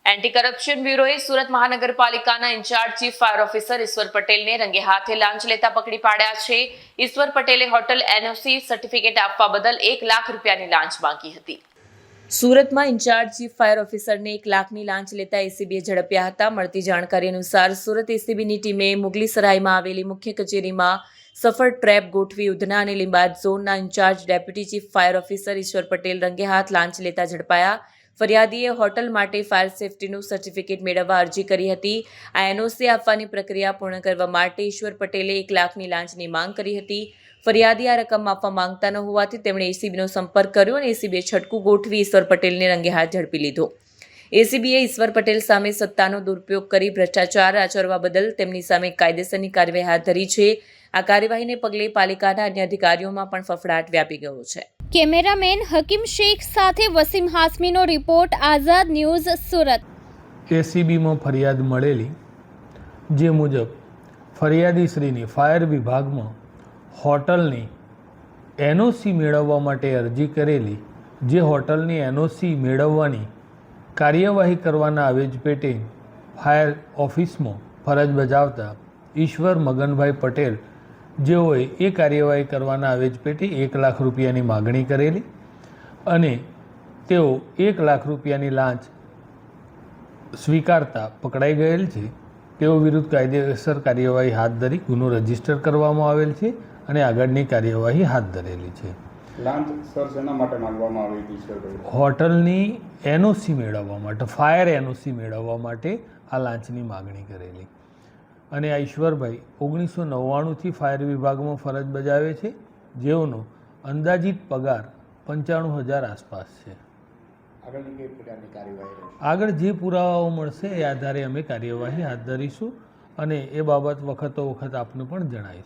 Anti corruption બ્યુરોએ Surat મહાનગરપાલિકાના in charge chief fire officer ઈશ્વર પટેલને રંગે હાથે લાંચ લેતા પકડી પાડ્યા છે। ઈશ્વર પટેલે હોટલ એનઓસી સર્ટિફિકેટ આપવા બદલ 1 લાખ રૂપિયાની લાંચ માંગી હતી। સુરતમાં ઇન્ચાર્જ ચીફ ફાયર ઓફિસરને 1 લાખની લાંચ લેતા એસીબીએ ઝડપ્યા હતા। મળતી જાણકારી અનુસાર સુરત એસીબીની ટીમે મુગલીસરાયમાં આવેલી મુખ્ય કચેરીમાં સફળ ટ્રેપ ગોઠવી ઉધના અને લીંબાદ ઝોનના in-charge deputy chief fire officer Ishwar Patel રંગે હાથ લાંચ લેતા ઝડપાયા। ફરિયાદીએ હોટલ માટે ફાયર સેફટીનું સર્ટિફિકેટ મેળવવા અરજી કરી હતી। આ એનઓસી આપવાની પ્રક્રિયા પૂર્ણ કરવા માટે ઈશ્વર પટેલે 1 લાખની લાંચની માંગ કરી હતી। ફરિયાદી આ રકમ આપવા માંગતા ન હોવાથી તેમણે એસીબીનો સંપર્ક કર્યો અને એસીબીએ છટકું ગોઠવી ઈશ્વર પટેલને રંગે હાથ ઝડપી લીધો। એસીબીએ ઈશ્વર પટેલ સામે સત્તાનો દુરુપયોગ કરી ભ્રષ્ટાચાર આચરવા બદલ તેમની સામે કાયદેસરની કાર્યવાહી હાથ ધરી છે। આ કાર્યવાહીને પગલે પાલિકાના અન્ય અધિકારીઓમાં પણ ફફડાટ વ્યાપી ગયો છે। કેમેરામેન હકીમ શેખ સાથે વસીમ હાસમીનો રિપોર્ટ, આઝાદ ન્યૂઝ, સુરત। એસીબીમાં ફરિયાદ મળેલી જે મુજબ ફરિયાદીશ્રીની ફાયર વિભાગમાં હોટલની એનઓસી મેળવવા માટે અરજી કરેલી, જે હોટલની એનઓસી મેળવવાની કાર્યવાહી કરવાના આવેજ પેટે ફાયર ઓફિસમાં ફરજ બજાવતા ઈશ્વર મગનભાઈ પટેલ, જેઓએ એ કાર્યવાહી કરવાના આવેજ પેટે 1 લાખ રૂપિયાની માગણી કરેલી અને તેઓ 1 લાખ રૂપિયાની લાંચ સ્વીકારતા પકડાઈ ગયેલ છે। તેઓ વિરુદ્ધ કાયદેસર કાર્યવાહી હાથ ધરી ગુનો રજીસ્ટર કરવામાં આવેલ છે અને આગળની કાર્યવાહી હાથ ધરેલી છે। લાંચ સર શેના માટે માંગવામાં આવી હતી સર? હોટલની એનઓસી મેળવવા માટે, ફાયર એનઓસી મેળવવા માટે આ લાંચની માગણી કરેલી અને આ ઈશ્વરભાઈ 1999થી ફાયર વિભાગમાં ફરજ બજાવે છે, જેઓનો અંદાજિત પગાર 95,000 આસપાસ છે। આગળ જે પુરાવાઓ મળશે એ આધારે અમે કાર્યવાહી હાથ ધરીશું અને એ બાબત વખતો વખત આપને પણ જણાવીશું।